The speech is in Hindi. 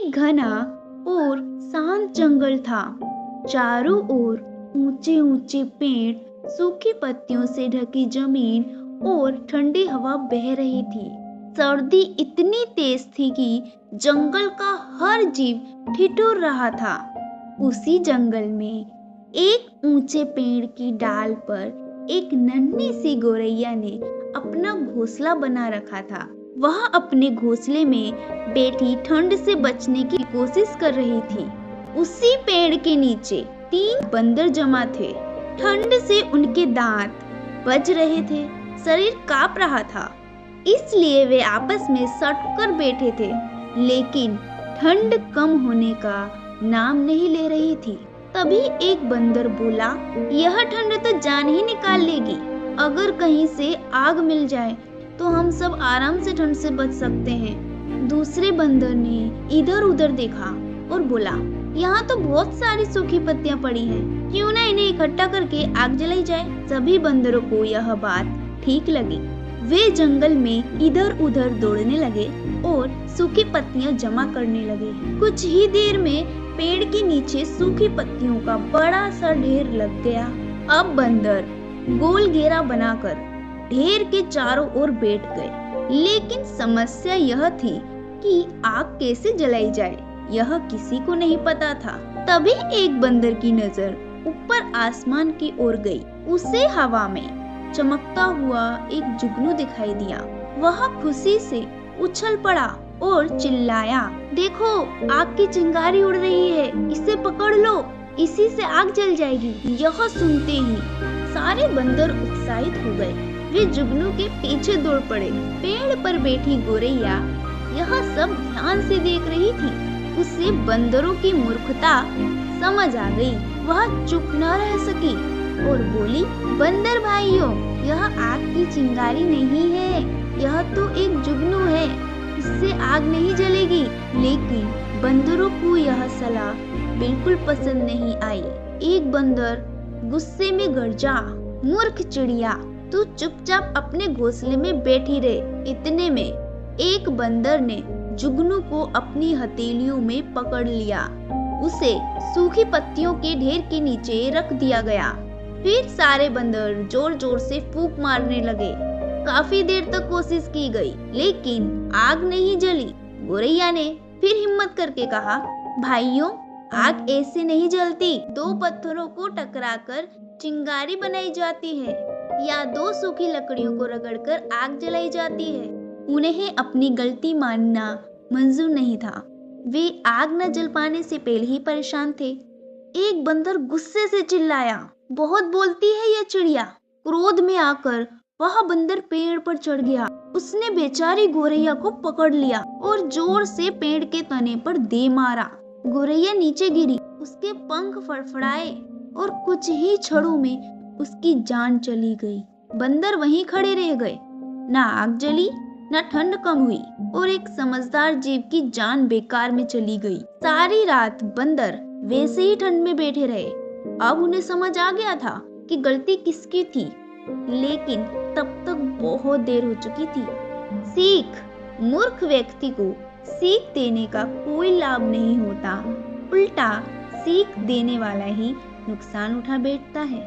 एक घना और शांत जंगल था। चारों ओर ऊंचे ऊंचे पेड़, सूखी पत्तियों से ढकी जमीन और ठंडी हवा बह रही थी। सर्दी इतनी तेज थी कि जंगल का हर जीव ठिठुर रहा था। उसी जंगल में एक ऊंचे पेड़ की डाल पर एक नन्ही सी गौरैया ने अपना घोंसला बना रखा था। वह अपने घोंसले में बैठी ठंड से बचने की कोशिश कर रही थी। उसी पेड़ के नीचे 3 बंदर जमा थे। ठंड से उनके दांत बज रहे थे, शरीर कांप रहा था, इसलिए वे आपस में सटकर बैठे थे। लेकिन ठंड कम होने का नाम नहीं ले रही थी। तभी एक बंदर बोला, यह ठंड तो जान ही निकाल लेगी। अगर कहीं से आग मिल जाए तो हम सब आराम से ठंड से बच सकते हैं। दूसरे बंदर ने इधर उधर देखा और बोला, यहाँ तो बहुत सारी सूखी पत्तियां पड़ी हैं, क्यों ना इन्हें इकट्ठा करके आग जलाई जाए। सभी बंदरों को यह बात ठीक लगी। वे जंगल में इधर उधर दौड़ने लगे और सूखी पत्तियां जमा करने लगे। कुछ ही देर में पेड़ के नीचे सूखी पत्तियों का बड़ा सा ढेर लग गया। अब बंदर गोल घेरा बनाकर ढेर के चारों ओर बैठ गए। लेकिन समस्या यह थी कि आग कैसे जलाई जाए, यह किसी को नहीं पता था। तभी एक बंदर की नजर ऊपर आसमान की ओर गई। उसे हवा में चमकता हुआ एक जुगनू दिखाई दिया। वह खुशी से उछल पड़ा और चिल्लाया, देखो आग की चिंगारी उड़ रही है, इसे पकड़ लो, इसी से आग जल जाएगी। यह सुनते ही सारे बंदर उत्साहित हो गए। वे जुगनू के पीछे दौड़ पड़े। पेड़ पर बैठी गौरैया यह सब ध्यान से देख रही थी। उसे बंदरों की मूर्खता समझ आ गई। वह चुप न रह सकी और बोली, बंदर भाइयों, यह आग की चिंगारी नहीं है, यह तो एक जुगनू है, इससे आग नहीं जलेगी। लेकिन बंदरों को यह सलाह बिल्कुल पसंद नहीं आई। एक बंदर गुस्से में गरजा, मूर्ख चिड़िया, तू चुपचाप अपने घोंसले में बैठी रहे। इतने में एक बंदर ने जुगनू को अपनी हथेलियों में पकड़ लिया। उसे सूखी पत्तियों के ढेर के नीचे रख दिया गया। फिर सारे बंदर जोर जोर से फूंक मारने लगे। काफी देर तक कोशिश की गई, लेकिन आग नहीं जली। गौरैया ने फिर हिम्मत करके कहा, भाइयों, आग ऐसे नहीं जलती। 2 पत्थरों को टकराकर चिंगारी बनाई जाती है, या 2 सूखी लकड़ियों को रगड़कर आग जलाई जाती है। उन्हें अपनी गलती मानना मंजूर नहीं था। वे आग न जल पाने से पहले ही परेशान थे। एक बंदर गुस्से से चिल्लाया, बहुत बोलती है यह चिड़िया। क्रोध में आकर वह बंदर पेड़ पर चढ़ गया। उसने बेचारी गौरैया को पकड़ लिया और जोर से पेड़ के तने पर दे मारा। गौरैया नीचे गिरी, उसके पंख फड़फड़ाए और कुछ ही क्षणों में उसकी जान चली गई। बंदर वहीं खड़े रह गए। ना आग जली, ना ठंड कम हुई और एक समझदार जीव की जान बेकार में चली गई। सारी रात बंदर वैसे ही ठंड में बैठे रहे। अब उन्हें समझ आ गया था कि गलती किसकी थी, लेकिन तब तक बहुत देर हो चुकी थी। सीख, मूर्ख व्यक्ति को सीख देने का कोई लाभ नहीं होता, उल्टा सीख देने वाला ही नुकसान उठा बैठता है।